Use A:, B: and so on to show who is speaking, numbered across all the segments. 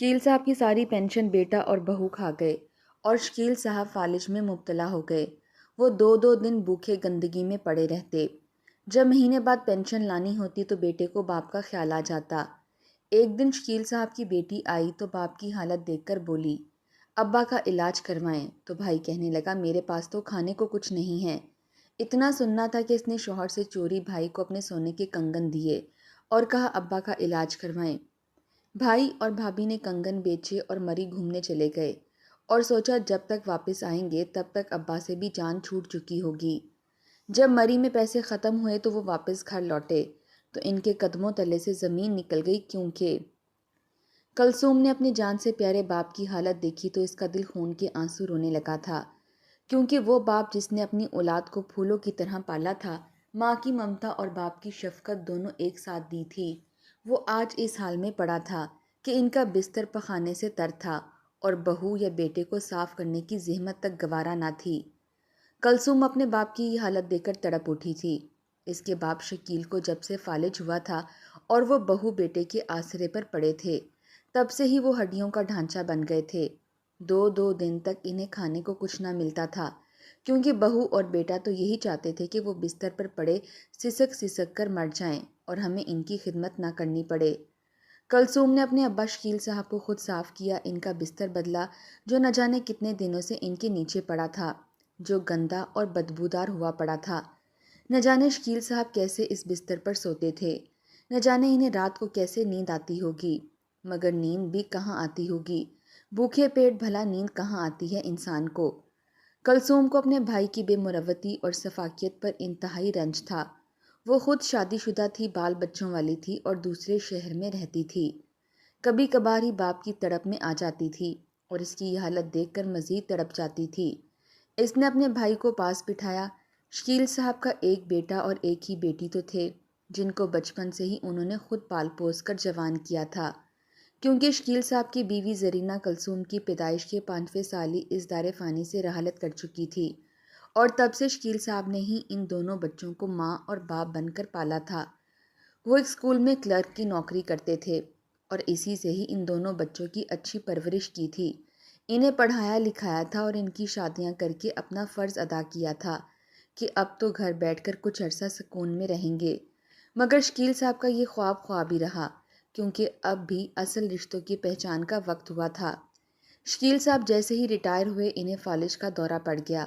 A: شکیل صاحب کی ساری پینشن بیٹا اور بہو کھا گئے اور شکیل صاحب فالج میں مبتلا ہو گئے۔ وہ دو دو دن بھوکے گندگی میں پڑے رہتے۔ جب مہینے بعد پینشن لانی ہوتی تو بیٹے کو باپ کا خیال آ جاتا۔ ایک دن شکیل صاحب کی بیٹی آئی تو باپ کی حالت دیکھ کر بولی، ابا کا علاج کروائیں۔ تو بھائی کہنے لگا، میرے پاس تو کھانے کو کچھ نہیں ہے۔ اتنا سننا تھا کہ اس نے شوہر سے چوری بھائی کو اپنے سونے کے کنگن دیے اور کہا ابا کا علاج کروائیں۔ بھائی اور بھابھی نے کنگن بیچے اور مری گھومنے چلے گئے اور سوچا جب تک واپس آئیں گے تب تک ابا سے بھی جان چھوٹ چکی ہوگی۔ جب مری میں پیسے ختم ہوئے تو وہ واپس گھر لوٹے تو ان کے قدموں تلے سے زمین نکل گئی، کیونکہ کلثوم نے اپنی جان سے پیارے باپ کی حالت دیکھی تو اس کا دل خون کے آنسو رونے لگا تھا، کیونکہ وہ باپ جس نے اپنی اولاد کو پھولوں کی طرح پالا تھا، ماں کی ممتا اور باپ کی شفقت دونوں ایک ساتھ دی تھی، وہ آج اس حال میں پڑا تھا کہ ان کا بستر پخانے سے تر تھا اور بہو یا بیٹے کو صاف کرنے کی زحمت تک گوارا نہ تھی۔ کلثوم اپنے باپ کی یہ حالت دیکھ کر تڑپ اٹھی تھی۔ اس کے باپ شکیل کو جب سے فالج ہوا تھا اور وہ بہو بیٹے کے آسرے پر پڑے تھے، تب سے ہی وہ ہڈیوں کا ڈھانچہ بن گئے تھے۔ دو دو دن تک انہیں کھانے کو کچھ نہ ملتا تھا، کیونکہ بہو اور بیٹا تو یہی چاہتے تھے کہ وہ بستر پر پڑے سسک سسک کر مر جائیں اور ہمیں ان کی خدمت نہ کرنی پڑے۔ کلثوم نے اپنے ابا شکیل صاحب کو خود صاف کیا، ان کا بستر بدلا جو نہ جانے کتنے دنوں سے ان کے نیچے پڑا تھا، جو گندا اور بدبودار ہوا پڑا تھا۔ نہ جانے شکیل صاحب کیسے اس بستر پر سوتے تھے، نہ جانے انہیں رات کو کیسے نیند آتی ہوگی، مگر نیند بھی کہاں آتی ہوگی، بھوکے پیٹ بھلا نیند کہاں آتی ہے انسان کو۔ کلثوم کو اپنے بھائی کی بے مروتی اور سفاکیت پر انتہائی رنج تھا۔ وہ خود شادی شدہ تھی، بال بچوں والی تھی اور دوسرے شہر میں رہتی تھی۔ کبھی کبھار ہی باپ کی تڑپ میں آ جاتی تھی اور اس کی یہ حالت دیکھ کر مزید تڑپ جاتی تھی۔ اس نے اپنے بھائی کو پاس بٹھایا۔ شکیل صاحب کا ایک بیٹا اور ایک ہی بیٹی تو تھے، جن کو بچپن سے ہی انہوں نے خود پال پوس کر جوان کیا تھا، کیونکہ شکیل صاحب کی بیوی زرینہ کلثوم کی پیدائش کے 5ویں سال ہی اس دار فانی سے رحلت کر چکی تھی، اور تب سے شکیل صاحب نے ہی ان دونوں بچوں کو ماں اور باپ بن کر پالا تھا۔ وہ ایک اسکول میں کلرک کی نوکری کرتے تھے اور اسی سے ہی ان دونوں بچوں کی اچھی پرورش کی تھی، انہیں پڑھایا لکھایا تھا اور ان کی شادیاں کر کے اپنا فرض ادا کیا تھا کہ اب تو گھر بیٹھ کر کچھ عرصہ سکون میں رہیں گے۔ مگر شکیل صاحب کا یہ خواب ہی رہا، کیونکہ اب بھی اصل رشتوں کی پہچان کا وقت ہوا تھا۔ شکیل صاحب جیسے ہی ریٹائر ہوئے انہیں فالج کا دورہ پڑ گیا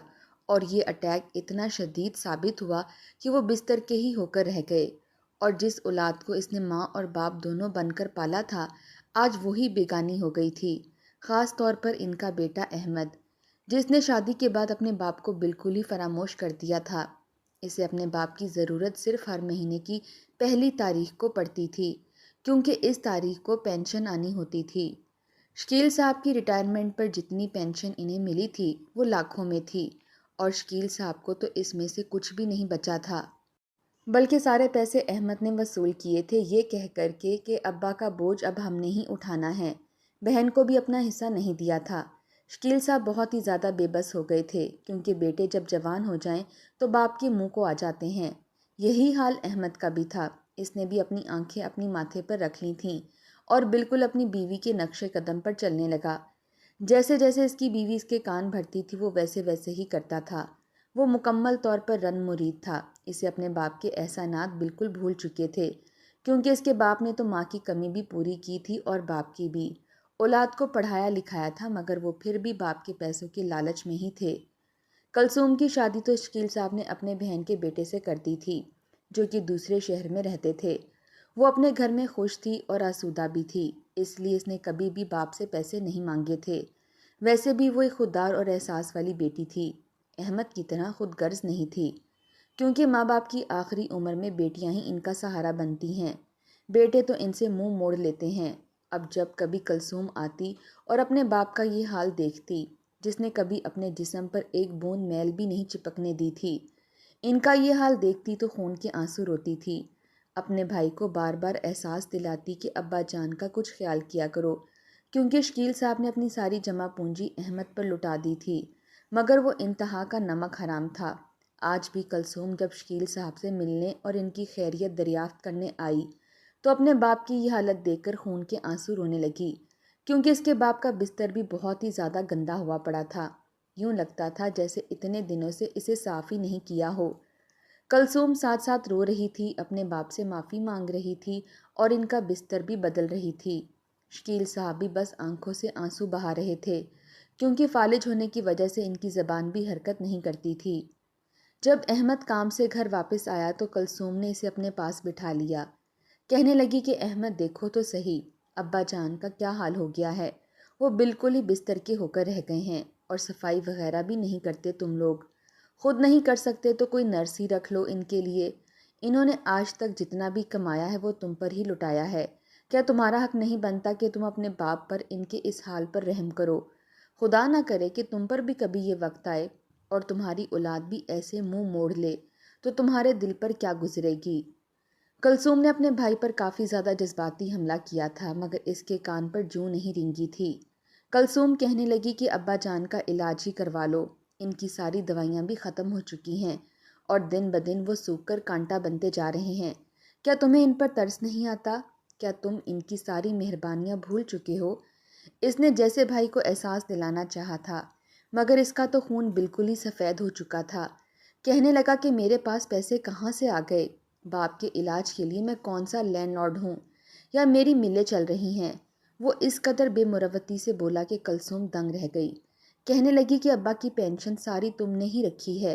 A: اور یہ اٹیک اتنا شدید ثابت ہوا کہ وہ بستر کے ہی ہو کر رہ گئے، اور جس اولاد کو اس نے ماں اور باپ دونوں بن کر پالا تھا، آج وہی بیگانی ہو گئی تھی، خاص طور پر ان کا بیٹا احمد، جس نے شادی کے بعد اپنے باپ کو بالکل ہی فراموش کر دیا تھا۔ اسے اپنے باپ کی ضرورت صرف ہر مہینے کی پہلی تاریخ کو پڑتی تھی، کیونکہ اس تاریخ کو پینشن آنی ہوتی تھی۔ شکیل صاحب کی ریٹائرمنٹ پر جتنی پینشن انہیں ملی تھی وہ لاکھوں میں تھی، اور شکیل صاحب کو تو اس میں سے کچھ بھی نہیں بچا تھا، بلکہ سارے پیسے احمد نے وصول کیے تھے، یہ کہہ کر کے کہ ابا کا بوجھ اب ہم نے ہی اٹھانا ہے۔ بہن کو بھی اپنا حصہ نہیں دیا تھا۔ شکیل صاحب بہت ہی زیادہ بے بس ہو گئے تھے، کیونکہ بیٹے جب جوان ہو جائیں تو باپ کے منہ کو آ جاتے ہیں۔ یہی حال احمد کا بھی تھا، اس نے بھی اپنی آنکھیں اپنی ماتھے پر رکھ لی تھیں اور بالکل اپنی بیوی کے نقش قدم پر چلنے لگا۔ جیسے جیسے اس کی بیوی اس کے کان بھرتی تھی وہ ویسے ویسے ہی کرتا تھا۔ وہ مکمل طور پر رن مرید تھا، اسے اپنے باپ کے احسانات بالکل بھول چکے تھے، کیونکہ اس کے باپ نے تو ماں کی کمی بھی پوری کی تھی اور باپ کی بھی، اولاد کو پڑھایا لکھایا تھا، مگر وہ پھر بھی باپ کے پیسوں کے لالچ میں ہی تھے۔ کلثوم کی شادی تو شکیل صاحب نے اپنے بہن کے بیٹے سے کر دی تھی، جو کہ دوسرے شہر میں رہتے تھے۔ وہ اپنے گھر میں خوش تھی اور آسودہ بھی تھی، اس لیے اس نے کبھی بھی باپ سے پیسے نہیں مانگے تھے۔ ویسے بھی وہ ایک خوددار اور احساس والی بیٹی تھی، احمد کی طرح خود غرض نہیں تھی، کیونکہ ماں باپ کی آخری عمر میں بیٹیاں ہی ان کا سہارا بنتی ہیں، بیٹے تو ان سے منہ موڑ لیتے ہیں۔ اب جب کبھی کلثوم آتی اور اپنے باپ کا یہ حال دیکھتی، جس نے کبھی اپنے جسم پر ایک بوند میل بھی نہیں چپکنے دی تھی، ان کا یہ حال دیکھتی تو خون کے آنسو روتی تھی، اپنے بھائی کو بار بار احساس دلاتی کہ ابا جان کا کچھ خیال کیا کرو، کیونکہ شکیل صاحب نے اپنی ساری جمع پونجی احمد پر لٹا دی تھی، مگر وہ انتہا کا نمک حرام تھا۔ آج بھی کلثوم جب شکیل صاحب سے ملنے اور ان کی خیریت دریافت کرنے آئی تو اپنے باپ کی یہ حالت دیکھ کر خون کے آنسو رونے لگی، کیونکہ اس کے باپ کا بستر بھی بہت ہی زیادہ گندا ہوا پڑا تھا۔ یوں لگتا تھا جیسے اتنے دنوں سے اسے صاف ہی نہیں کیا ہو۔ کلثوم ساتھ ساتھ رو رہی تھی، اپنے باپ سے معافی مانگ رہی تھی اور ان کا بستر بھی بدل رہی تھی۔ شکیل صاحب بھی بس آنکھوں سے آنسو بہا رہے تھے، کیونکہ فالج ہونے کی وجہ سے ان کی زبان بھی حرکت نہیں کرتی تھی۔ جب احمد کام سے گھر واپس آیا تو کلثوم نے اسے اپنے پاس بٹھا لیا۔ کہنے لگی کہ احمد دیکھو تو صحیح، ابا جان کا کیا حال ہو گیا ہے۔ وہ بالکل ہی بستر کے ہو کر رہ گئے ہیں، اور صفائی وغیرہ بھی نہیں کرتے تم لوگ۔ خود نہیں کر سکتے تو کوئی نرس ہی رکھ لو ان کے لیے۔ انہوں نے آج تک جتنا بھی کمایا ہے وہ تم پر ہی لٹایا ہے۔ کیا تمہارا حق نہیں بنتا کہ تم اپنے باپ پر ان کے اس حال پر رحم کرو؟ خدا نہ کرے کہ تم پر بھی کبھی یہ وقت آئے اور تمہاری اولاد بھی ایسے منہ موڑ لے تو تمہارے دل پر کیا گزرے گی۔ کلثوم نے اپنے بھائی پر کافی زیادہ جذباتی حملہ کیا تھا، مگر اس کے کان پر جوں نہیں رینگی تھی۔ کلثوم کہنے لگی کہ ابا جان کا علاج ہی کروا لو، ان کی ساری دوائیاں بھی ختم ہو چکی ہیں اور دن بدن وہ سوکھ کر کانٹا بنتے جا رہے ہیں۔ کیا تمہیں ان پر ترس نہیں آتا؟ کیا تم ان کی ساری مہربانیاں بھول چکے ہو؟ اس نے جیسے بھائی کو احساس دلانا چاہا تھا، مگر اس کا تو خون بالکل ہی سفید ہو چکا تھا۔ کہنے لگا کہ میرے پاس پیسے کہاں سے آ گئے؟ باپ کے علاج کے لیے میں کون سا لینڈ لارڈ ہوں، یا میری ملیں چل رہی ہیں؟ وہ اس قدر بے مروتی سے بولا کہ کلثوم دنگ رہ گئی۔ کہنے لگی کہ ابا کی پینشن ساری تم نے ہی رکھی ہے،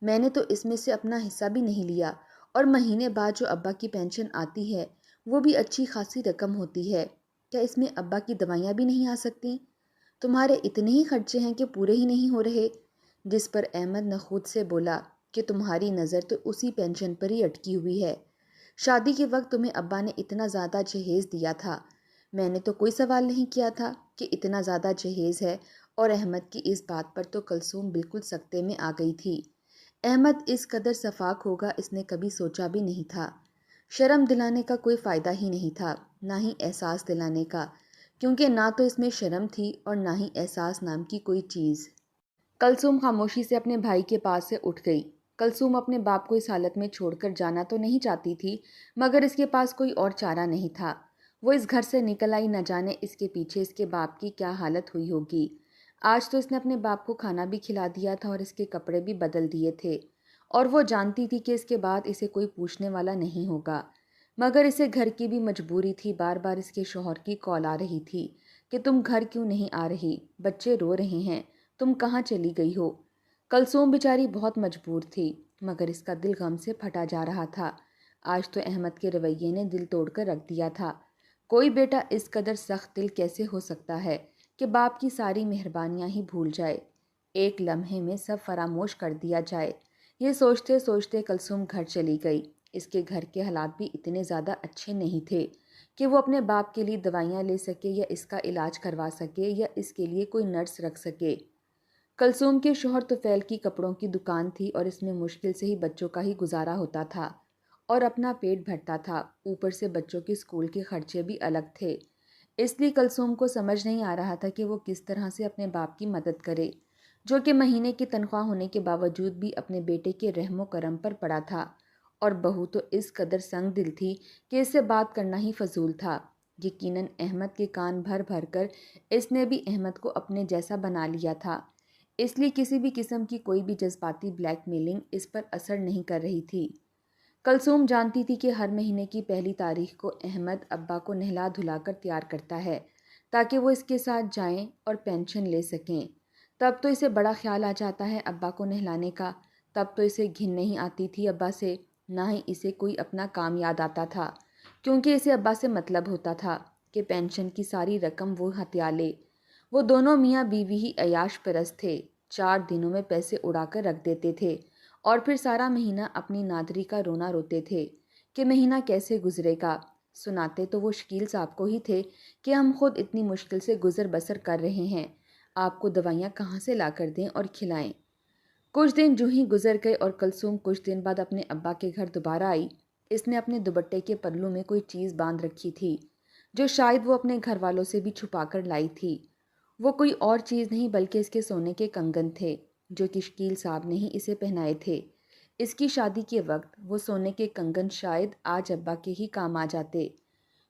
A: میں نے تو اس میں سے اپنا حصہ بھی نہیں لیا، اور مہینے بعد جو ابا کی پینشن آتی ہے وہ بھی اچھی خاصی رقم ہوتی ہے۔ کیا اس میں ابا کی دوائیاں بھی نہیں آ سکتی؟ تمہارے اتنے ہی خرچے ہیں کہ پورے ہی نہیں ہو رہے؟ جس پر احمد نخوت سے بولا کہ تمہاری نظر تو اسی پینشن پر ہی اٹکی ہوئی ہے۔ شادی کے وقت تمہیں ابا نے اتنا زیادہ جہیز دیا تھا، میں نے تو کوئی سوال نہیں کیا تھا کہ اتنا زیادہ جہیز ہے، اور احمد کی اس بات پر تو کلثوم بالکل سکتے میں آ گئی تھی۔ احمد اس قدر شفاق ہوگا اس نے کبھی سوچا بھی نہیں تھا۔ شرم دلانے کا کوئی فائدہ ہی نہیں تھا، نہ ہی احساس دلانے کا، کیونکہ نہ تو اس میں شرم تھی اور نہ ہی احساس نام کی کوئی چیز۔ کلثوم خاموشی سے اپنے بھائی کے پاس سے اٹھ گئی۔ کلثوم اپنے باپ کو اس حالت میں چھوڑ کر جانا تو نہیں چاہتی تھی، مگر اس کے پاس کوئی اور چارہ نہیں تھا۔ وہ اس گھر سے نکل آئی، نہ جانے اس کے پیچھے اس کے باپ کی کیا حالت ہوئی ہوگی۔ آج تو اس نے اپنے باپ کو کھانا بھی کھلا دیا تھا اور اس کے کپڑے بھی بدل دیے تھے، اور وہ جانتی تھی کہ اس کے بعد اسے کوئی پوچھنے والا نہیں ہوگا، مگر اسے گھر کی بھی مجبوری تھی۔ بار بار اس کے شوہر کی کال آ رہی تھی کہ تم گھر کیوں نہیں آ رہی، بچے رو رہے ہیں، تم کہاں چلی گئی ہو؟ کلثوم بیچاری بہت مجبور تھی، مگر اس کا دل غم سے پھٹا جا رہا تھا۔ آج تو احمد کے رویے نے دل توڑ کر رکھ دیا تھا۔ کوئی بیٹا اس قدر سخت دل کیسے ہو سکتا ہے کہ باپ کی ساری مہربانیاں ہی بھول جائے، ایک لمحے میں سب فراموش کر دیا جائے۔ یہ سوچتے سوچتے کلثوم گھر چلی گئی۔ اس کے گھر کے حالات بھی اتنے زیادہ اچھے نہیں تھے کہ وہ اپنے باپ کے لیے دوائیاں لے سکے یا اس کا علاج کروا سکے یا اس کے لیے کوئی نرس رکھ سکے۔ کلثوم کے شوہر طفیل کی کپڑوں کی دکان تھی اور اس میں مشکل سے ہی بچوں کا ہی گزارا ہوتا تھا اور اپنا پیٹ بھرتا تھا، اوپر سے بچوں کے اسکول کے خرچے بھی الگ تھے۔ اس لیے کلثوم کو سمجھ نہیں آ رہا تھا کہ وہ کس طرح سے اپنے باپ کی مدد کرے، جو کہ مہینے کی تنخواہ ہونے کے باوجود بھی اپنے بیٹے کے رحم و کرم پر پڑا تھا، اور بہو تو اس قدر سنگ دل تھی کہ اس سے بات کرنا ہی فضول تھا۔ یقیناً احمد کے کان بھر بھر کر اس نے بھی احمد کو اپنے جیسا بنا لیا تھا، اس لیے کسی بھی قسم کی کوئی بھی جذباتی بلیک میلنگ اس پر اثر نہیں کر رہی تھی۔ کلثوم جانتی تھی کہ ہر مہینے کی پہلی تاریخ کو احمد ابا کو نہلا دھلا کر تیار کرتا ہے تاکہ وہ اس کے ساتھ جائیں اور پینشن لے سکیں۔ تب تو اسے بڑا خیال آ جاتا ہے ابا کو نہلانے کا، تب تو اسے گھن نہیں آتی تھی ابا سے، نہ ہی اسے کوئی اپنا کام یاد آتا تھا، کیونکہ اسے ابا سے مطلب ہوتا تھا کہ پینشن کی ساری رقم وہ ہتھیا لے۔ وہ دونوں میاں بیوی ہی عیاش پرست تھے، 4 دنوں میں پیسے اڑا کر رکھ دیتے تھے اور پھر سارا مہینہ اپنی نادری کا رونا روتے تھے کہ مہینہ کیسے گزرے گا۔ سناتے تو وہ شکیل صاحب کو ہی تھے کہ ہم خود اتنی مشکل سے گزر بسر کر رہے ہیں، آپ کو دوائیاں کہاں سے لا کر دیں اور کھلائیں۔ کچھ دن جو ہی گزر گئے اور کلثوم کچھ دن بعد اپنے ابا کے گھر دوبارہ آئی۔ اس نے اپنے دوپٹے کے پلو میں کوئی چیز باندھ رکھی تھی جو شاید وہ اپنے گھر والوں سے بھی چھپا کر لائی تھی۔ وہ کوئی اور چیز نہیں بلکہ اس کے سونے کے کنگن تھے جو کہ شکیل صاحب نے ہی اسے پہنائے تھے۔ اس کی شادی کے وقت وہ سونے کے کنگن شاید آج ابا کے ہی کام آ جاتے،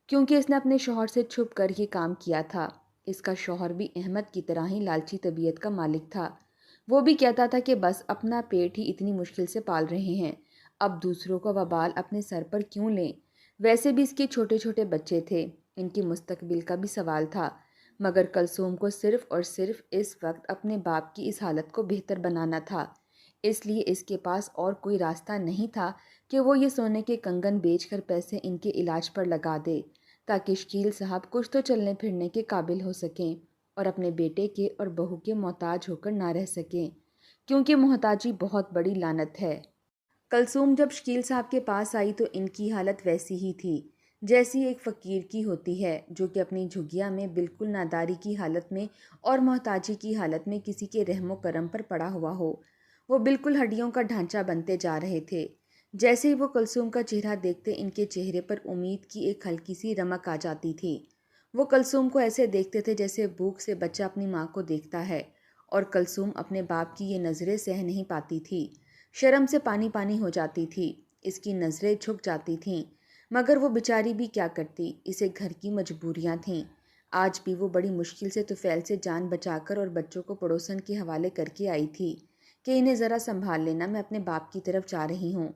A: کیونکہ اس نے اپنے شوہر سے چھپ کر یہ کام کیا تھا۔ اس کا شوہر بھی احمد کی طرح ہی لالچی طبیعت کا مالک تھا۔ وہ بھی کہتا تھا کہ بس اپنا پیٹ ہی اتنی مشکل سے پال رہے ہیں، اب دوسروں کا وبال اپنے سر پر کیوں لیں؟ ویسے بھی اس کے چھوٹے چھوٹے بچے تھے، ان کے مستقبل کا بھی سوال تھا، مگر کلثوم کو صرف اور صرف اس وقت اپنے باپ کی اس حالت کو بہتر بنانا تھا، اس لیے اس کے پاس اور کوئی راستہ نہیں تھا کہ وہ یہ سونے کے کنگن بیچ کر پیسے ان کے علاج پر لگا دے، تاکہ شکیل صاحب کچھ تو چلنے پھرنے کے قابل ہو سکیں اور اپنے بیٹے کے اور بہو کے محتاج ہو کر نہ رہ سکیں، کیونکہ محتاجی بہت بڑی لعنت ہے۔ کلثوم جب شکیل صاحب کے پاس آئی تو ان کی حالت ویسی ہی تھی جیسی ایک فقیر کی ہوتی ہے، جو کہ اپنی جھگیا میں بالکل ناداری کی حالت میں اور محتاجی کی حالت میں کسی کے رحم و کرم پر پڑا ہوا ہو۔ وہ بالکل ہڈیوں کا ڈھانچہ بنتے جا رہے تھے۔ جیسے ہی وہ کلثوم کا چہرہ دیکھتے ان کے چہرے پر امید کی ایک ہلکی سی رمق آ جاتی تھی۔ وہ کلثوم کو ایسے دیکھتے تھے جیسے بھوک سے بچہ اپنی ماں کو دیکھتا ہے، اور کلثوم اپنے باپ کی یہ نظریں سہ نہیں پاتی تھی، شرم سے پانی پانی ہو جاتی تھی، اس کی نظریں جھک جاتی تھیں، مگر وہ بیچاری بھی کیا کرتی، اسے گھر کی مجبوریاں تھیں۔ آج بھی وہ بڑی مشکل سے طفیل سے جان بچا کر اور بچوں کو پڑوسن کے حوالے کر کے آئی تھی کہ انہیں ذرا سنبھال لینا، میں اپنے باپ کی طرف جا رہی ہوں،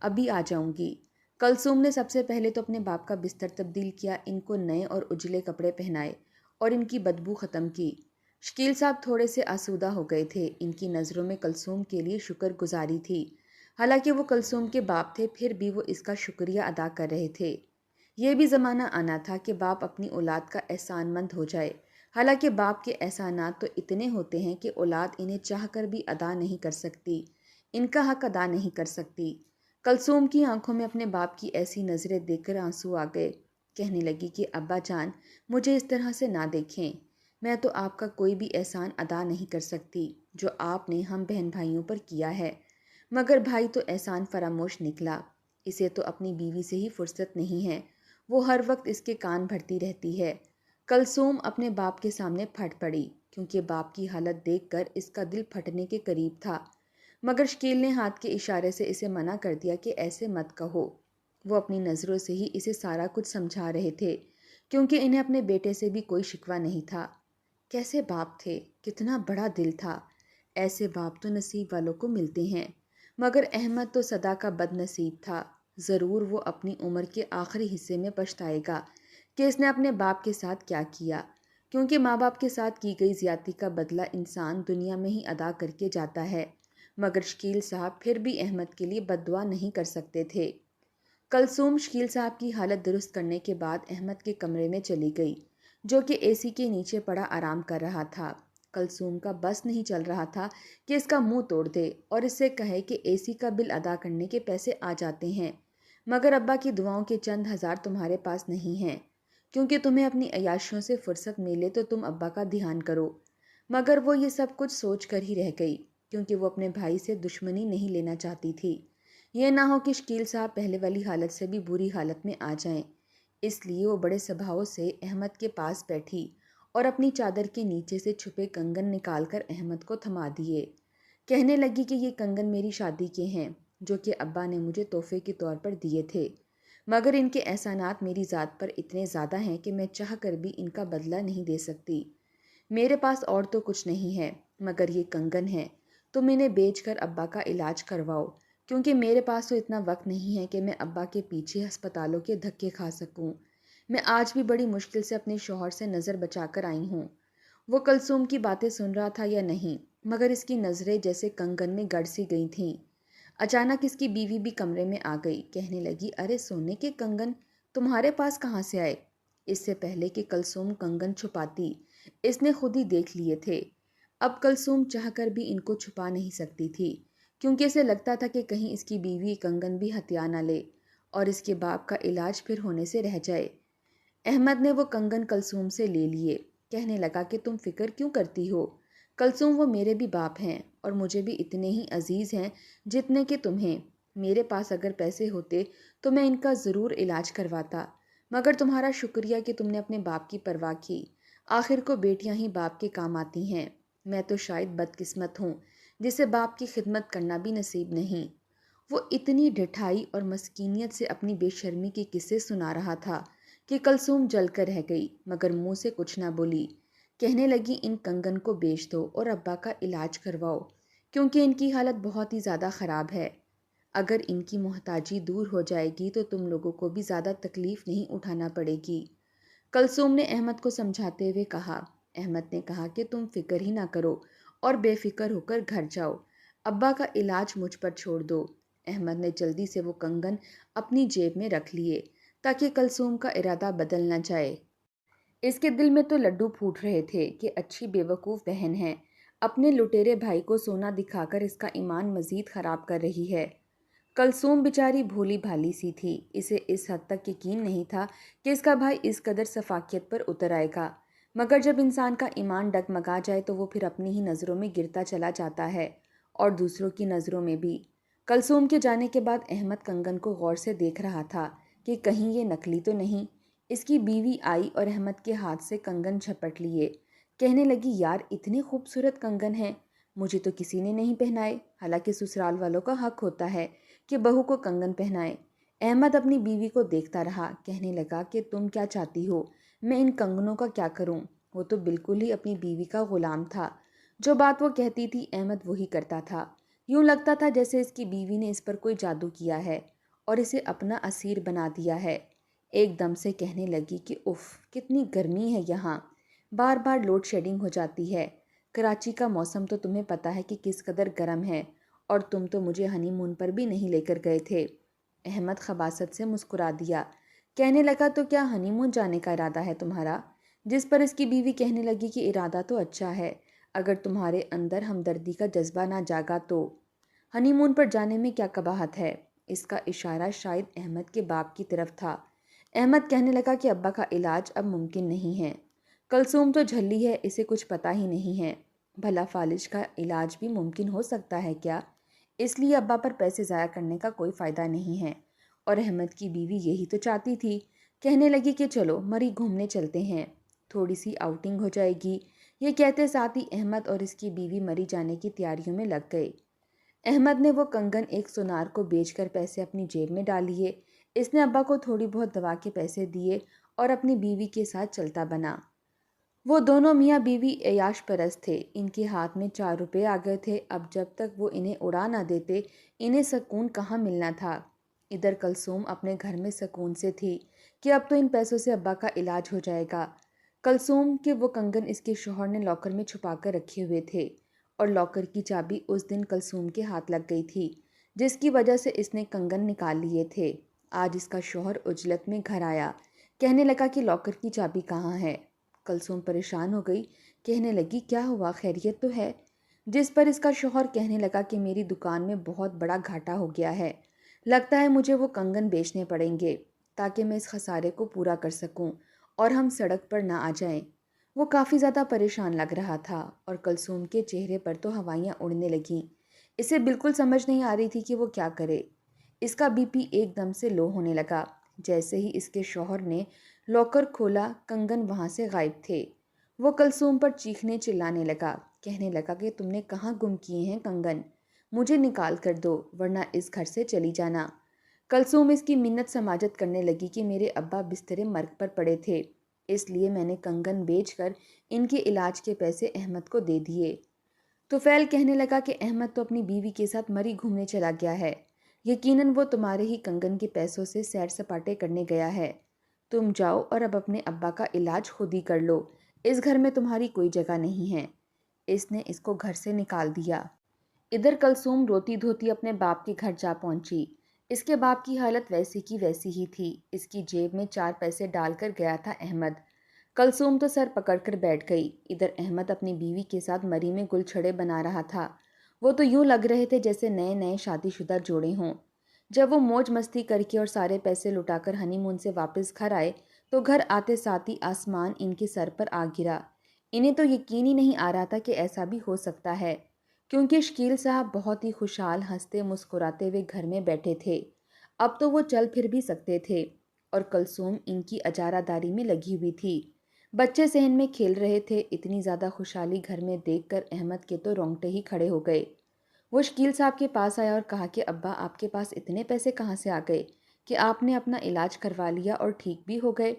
A: ابھی آ جاؤں گی۔ کلثوم نے سب سے پہلے تو اپنے باپ کا بستر تبدیل کیا، ان کو نئے اور اجلے کپڑے پہنائے اور ان کی بدبو ختم کی۔ شکیل صاحب تھوڑے سے آسودہ ہو گئے تھے، ان کی نظروں میں کلثوم کے لیے شکر گزاری تھی، حالانکہ وہ کلثوم کے باپ تھے پھر بھی وہ اس کا شکریہ ادا کر رہے تھے۔ یہ بھی زمانہ آنا تھا کہ باپ اپنی اولاد کا احسان مند ہو جائے، حالانکہ باپ کے احسانات تو اتنے ہوتے ہیں کہ اولاد انہیں چاہ کر بھی ادا نہیں کر سکتی، ان کا حق ادا نہیں کر سکتی۔ کلثوم کی آنکھوں میں اپنے باپ کی ایسی نظریں دیکھ کر آنسو آ گئے، کہنے لگی کہ ابا جان مجھے اس طرح سے نہ دیکھیں، میں تو آپ کا کوئی بھی احسان ادا نہیں کر سکتی جو آپ نے ہم بہن بھائیوں پر کیا ہے، مگر بھائی تو احسان فراموش نکلا، اسے تو اپنی بیوی سے ہی فرصت نہیں ہے، وہ ہر وقت اس کے کان بھرتی رہتی ہے۔ کلثوم اپنے باپ کے سامنے پھٹ پڑی، کیونکہ باپ کی حالت دیکھ کر اس کا دل پھٹنے کے قریب تھا، مگر شکیل نے ہاتھ کے اشارے سے اسے منع کر دیا کہ ایسے مت کہو۔ وہ اپنی نظروں سے ہی اسے سارا کچھ سمجھا رہے تھے، کیونکہ انہیں اپنے بیٹے سے بھی کوئی شکوہ نہیں تھا۔ کیسے باپ تھے، کتنا بڑا دل تھا، ایسے باپ تو نصیب والوں کو ملتے ہیں، مگر احمد تو صدا کا بد نصیب تھا، ضرور وہ اپنی عمر کے آخری حصے میں پچھتائے گا کہ اس نے اپنے باپ کے ساتھ کیا کیا، کیونکہ ماں باپ کے ساتھ کی گئی زیادتی کا بدلہ انسان دنیا میں ہی ادا کر کے جاتا ہے، مگر شکیل صاحب پھر بھی احمد کے لیے بد دعا نہیں کر سکتے تھے۔ کلثوم شکیل صاحب کی حالت درست کرنے کے بعد احمد کے کمرے میں چلی گئی، جو کہ اے سی کے نیچے پڑا آرام کر رہا تھا۔ کلثوم کا بس نہیں چل رہا تھا کہ اس کا منہ توڑ دے اور اس سے کہے کہ اے سی کا بل ادا کرنے کے پیسے آ جاتے ہیں، مگر ابا کی دعاؤں کے چند ہزار تمہارے پاس نہیں ہیں، کیونکہ تمہیں اپنی عیاشیوں سے فرصت ملے تو تم ابا کا دھیان کرو۔ مگر وہ یہ سب کچھ سوچ کر ہی رہ گئی، کیونکہ وہ اپنے بھائی سے دشمنی نہیں لینا چاہتی تھی، یہ نہ ہو کہ شکیل صاحب پہلے والی حالت سے بھی بری حالت میں آ جائیں، اس لیے وہ بڑے سبھاؤ سے احمد کے پاس بیٹھی اور اپنی چادر کے نیچے سے چھپے کنگن نکال کر احمد کو تھما دیے، کہنے لگی کہ یہ کنگن میری شادی کے ہیں، جو کہ ابا نے مجھے تحفے کے طور پر دیے تھے، مگر ان کے احسانات میری ذات پر اتنے زیادہ ہیں کہ میں چاہ کر بھی ان کا بدلہ نہیں دے سکتی، میرے پاس اور تو کچھ نہیں ہے مگر یہ کنگن ہے، تم انہیں بیچ کر ابا کا علاج کرواؤ، کیونکہ میرے پاس تو اتنا وقت نہیں ہے کہ میں ابا کے پیچھے ہسپتالوں کے دھکے کھا سکوں، میں آج بھی بڑی مشکل سے اپنے شوہر سے نظر بچا کر آئی ہوں۔ وہ کلثوم کی باتیں سن رہا تھا یا نہیں، مگر اس کی نظریں جیسے کنگن میں گڑ سی گئی تھیں۔ اچانک اس کی بیوی بھی کمرے میں آ گئی، کہنے لگی ارے سونے کے کنگن تمہارے پاس کہاں سے آئے؟ اس سے پہلے کہ کلثوم کنگن چھپاتی اس نے خود ہی دیکھ لیے تھے۔ اب کلثوم چاہ کر بھی ان کو چھپا نہیں سکتی تھی، کیونکہ اسے لگتا تھا کہ کہیں اس کی بیوی کنگن بھی ہتھیا نہ لے اور اس کے باپ کا علاج پھر ہونے سے رہ جائے۔ احمد نے وہ کنگن کلثوم سے لے لیے، کہنے لگا کہ تم فکر کیوں کرتی ہو کلثوم، وہ میرے بھی باپ ہیں اور مجھے بھی اتنے ہی عزیز ہیں جتنے کہ تمہیں، میرے پاس اگر پیسے ہوتے تو میں ان کا ضرور علاج کرواتا، مگر تمہارا شکریہ کہ تم نے اپنے باپ کی پرواہ کی، آخر کو بیٹیاں ہی باپ کے کام آتی ہیں، میں تو شاید بدقسمت ہوں جسے باپ کی خدمت کرنا بھی نصیب نہیں۔ وہ اتنی ڈٹھائی اور مسکینیت سے اپنی بے شرمی کے قصے سنا رہا تھا کہ کلثوم جل کر رہ گئی، مگر منہ سے کچھ نہ بولی، کہنے لگی ان کنگن کو بیچ دو اور ابا کا علاج کرواؤ کیونکہ ان کی حالت بہت ہی زیادہ خراب ہے۔ اگر ان کی محتاجی دور ہو جائے گی تو تم لوگوں کو بھی زیادہ تکلیف نہیں اٹھانا پڑے گی۔ کلثوم نے احمد کو سمجھاتے ہوئے کہا۔ احمد نے کہا کہ تم فکر ہی نہ کرو اور بے فکر ہو کر گھر جاؤ، ابا کا علاج مجھ پر چھوڑ دو۔ احمد نے جلدی سے وہ کنگن اپنی جیب میں رکھ لیے تاکہ کلثوم کا ارادہ بدل نہ جائے۔ اس کے دل میں تو لڈو پھوٹ رہے تھے کہ اچھی بیوقوف بہن ہے، اپنے لٹیرے بھائی کو سونا دکھا کر اس کا ایمان مزید خراب کر رہی ہے۔ کلثوم بیچاری بھولی بھالی سی تھی، اسے اس حد تک یقین نہیں تھا کہ اس کا بھائی اس قدر سفاکیت پر اتر آئے گا، مگر جب انسان کا ایمان ڈگمگا جائے تو وہ پھر اپنی ہی نظروں میں گرتا چلا جاتا ہے اور دوسروں کی نظروں میں بھی۔ کلثوم کے جانے کے بعد احمد کنگن کو غور سے دیکھ رہا تھا کہ کہیں یہ نکلی تو نہیں۔ اس کی بیوی آئی اور احمد کے ہاتھ سے کنگن جھپٹ لیے، کہنے لگی یار اتنے خوبصورت کنگن ہیں، مجھے تو کسی نے نہیں پہنائے، حالانکہ سسرال والوں کا حق ہوتا ہے کہ بہو کو کنگن پہنائے۔ احمد اپنی بیوی کو دیکھتا رہا، کہنے لگا کہ تم کیا چاہتی ہو، میں ان کنگنوں کا کیا کروں؟ وہ تو بالکل ہی اپنی بیوی کا غلام تھا، جو بات وہ کہتی تھی احمد وہی کرتا تھا۔ یوں لگتا تھا جیسے اس کی بیوی نے اس پر کوئی جادو کیا ہے اور اسے اپنا اسیر بنا دیا ہے۔ ایک دم سے کہنے لگی کہ اف کتنی گرمی ہے یہاں، بار بار لوڈ شیڈنگ ہو جاتی ہے۔ کراچی کا موسم تو تمہیں پتہ ہے کہ کس قدر گرم ہے، اور تم تو مجھے ہنی مون پر بھی نہیں لے کر گئے تھے۔ احمد خباثت سے مسکرا دیا، کہنے لگا تو کیا ہنی مون جانے کا ارادہ ہے تمہارا؟ جس پر اس کی بیوی کہنے لگی کہ ارادہ تو اچھا ہے، اگر تمہارے اندر ہمدردی کا جذبہ نہ جاگا تو ہنی مون پر جانے میں کیا قباحت ہے؟ اس کا اشارہ شاید احمد کے باپ کی طرف تھا۔ احمد کہنے لگا کہ ابا کا علاج اب ممکن نہیں ہے، کلثوم تو جھلی ہے، اسے کچھ پتہ ہی نہیں ہے، بھلا فالج کا علاج بھی ممکن ہو سکتا ہے کیا؟ اس لیے ابا پر پیسے ضائع کرنے کا کوئی فائدہ نہیں ہے۔ اور احمد کی بیوی یہی تو چاہتی تھی، کہنے لگی کہ چلو مری گھومنے چلتے ہیں، تھوڑی سی آؤٹنگ ہو جائے گی۔ یہ کہتے ساتھ ہی احمد اور اس کی بیوی مری جانے کی تیاریوں میں لگ گئے۔ احمد نے وہ کنگن ایک سونار کو بیچ کر پیسے اپنی جیب میں ڈال لیے، اس نے ابا کو تھوڑی بہت دوا کے پیسے دیے اور اپنی بیوی کے ساتھ چلتا بنا۔ وہ دونوں میاں بیوی عیاش پرست تھے، ان کے ہاتھ میں 4 روپے آ گئے تھے، اب جب تک وہ انہیں اڑا نہ دیتے انہیں سکون کہاں ملنا تھا۔ ادھر کلثوم اپنے گھر میں سکون سے تھی کہ اب تو ان پیسوں سے ابا کا علاج ہو جائے گا۔ کلثوم کے وہ کنگن اس کے شوہر نے لاکر میں چھپا کر رکھے ہوئے تھے، اور لاکر کی چابی اس دن کلثوم کے ہاتھ لگ گئی تھی، جس کی وجہ سے اس نے کنگن نکال لیے تھے۔ آج اس کا شوہر عجلت میں گھر آیا، کہنے لگا کہ لاکر کی چابی کہاں ہے؟ کلثوم پریشان ہو گئی، کہنے لگی کیا ہوا، خیریت تو ہے؟ جس پر اس کا شوہر کہنے لگا کہ میری دکان میں بہت بڑا گھاٹا ہو گیا ہے، لگتا ہے مجھے وہ کنگن بیچنے پڑیں گے تاکہ میں اس خسارے کو پورا کر سکوں اور ہم سڑک پر نہ آ جائیں۔ وہ کافی زیادہ پریشان لگ رہا تھا اور کلثوم کے چہرے پر تو ہوائیاں اڑنے لگیں، اسے بالکل سمجھ نہیں آ رہی تھی کہ وہ کیا کرے۔ اس کا بی پی ایک دم سے لو ہونے لگا، جیسے ہی اس کے شوہر نے لاکر کھولا کنگن وہاں سے غائب تھے۔ وہ کلثوم پر چیخنے چلانے لگا، کہنے لگا کہ تم نے کہاں گم کیے ہیں کنگن، مجھے نکال کر دو ورنہ اس گھر سے چلی جانا۔ کلثوم اس کی منت سماجت کرنے لگی کہ میرے ابا بستر مرگ پر پڑے تھے، اس لیے میں نے کنگن بیچ کر ان کے علاج کے پیسے احمد کو دے دیے۔ طفیل کہنے لگا کہ احمد تو اپنی بیوی کے ساتھ مری گھومنے چلا گیا ہے، یقیناً وہ تمہارے ہی کنگن کے پیسوں سے سیر سپاٹے کرنے گیا ہے۔ تم جاؤ اور اب اپنے ابا کا علاج خود ہی کر لو، اس گھر میں تمہاری کوئی جگہ نہیں ہے۔ اس نے اس کو گھر سے نکال دیا۔ ادھر کلثوم روتی دھوتی اپنے باپ کے گھر جا پہنچی۔ اس کے باپ کی حالت ویسی کی ویسی ہی تھی، اس کی جیب میں 4 پیسے ڈال کر گیا تھا احمد۔ کلثوم تو سر پکڑ کر بیٹھ گئی، ادھر احمد اپنی بیوی کے ساتھ مری میں گل چھڑے بنا رہا تھا۔ وہ تو یوں لگ رہے تھے جیسے نئے نئے شادی شدہ جوڑے ہوں۔ جب وہ موج مستی کر کے اور سارے پیسے لٹا کر ہنی مون سے واپس گھر آئے تو گھر آتے ساتھ ہی آسمان ان کے سر پر آ گرا۔ انہیں تو یقین ہی نہیں آ رہا تھا کہ ایسا بھی ہو سکتا ہے، کیونکہ شکیل صاحب بہت ہی خوشحال ہنستے مسکراتے ہوئے گھر میں بیٹھے تھے، اب تو وہ چل پھر بھی سکتے تھے، اور کلثوم ان کی اجارہ داری میں لگی ہوئی تھی۔ بچے صحن میں کھیل رہے تھے، اتنی زیادہ خوشحالی گھر میں دیکھ کر احمد کے تو رونگٹے ہی کھڑے ہو گئے۔ وہ شکیل صاحب کے پاس آیا اور کہا کہ ابا آپ کے پاس اتنے پیسے کہاں سے آ گئے کہ آپ نے اپنا علاج کروا لیا اور ٹھیک بھی ہو گئے؟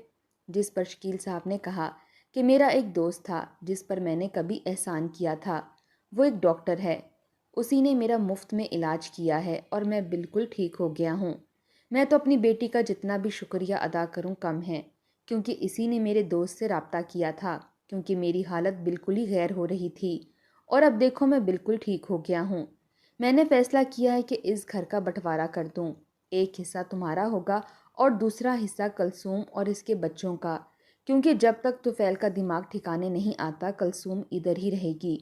A: جس پر شکیل صاحب نے کہا کہ میرا ایک دوست تھا جس پر میں نے کبھی احسان کیا تھا، وہ ایک ڈاکٹر ہے۔ اسی نے میرا مفت میں علاج کیا ہے اور میں بالکل ٹھیک ہو گیا ہوں۔ میں تو اپنی بیٹی کا جتنا بھی شکریہ ادا کروں کم ہے، کیونکہ اسی نے میرے دوست سے رابطہ کیا تھا، کیونکہ میری حالت بالکل ہی غیر ہو رہی تھی، اور اب دیکھو میں بالکل ٹھیک ہو گیا ہوں۔ میں نے فیصلہ کیا ہے کہ اس گھر کا بٹوارا کر دوں، ایک حصہ تمہارا ہوگا اور دوسرا حصہ کلثوم اور اس کے بچوں کا، کیونکہ جب تک طفیل کا دماغ ٹھکانے نہیں آتا کلثوم ادھر ہی رہے گی،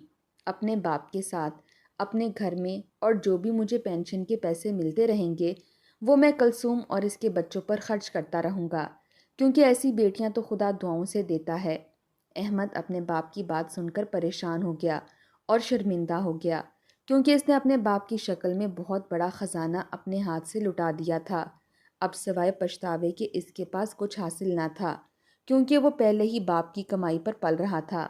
A: اپنے باپ کے ساتھ، اپنے گھر میں، اور جو بھی مجھے پینشن کے پیسے ملتے رہیں گے وہ میں کلثوم اور اس کے بچوں پر خرچ کرتا رہوں گا، کیونکہ ایسی بیٹیاں تو خدا دعاؤں سے دیتا ہے۔ احمد اپنے باپ کی بات سن کر پریشان ہو گیا اور شرمندہ ہو گیا، کیونکہ اس نے اپنے باپ کی شکل میں بہت بڑا خزانہ اپنے ہاتھ سے لٹا دیا تھا۔ اب سوائے پچھتاوے کہ اس کے پاس کچھ حاصل نہ تھا، کیونکہ وہ پہلے ہی باپ کی کمائی پر پل رہا تھا۔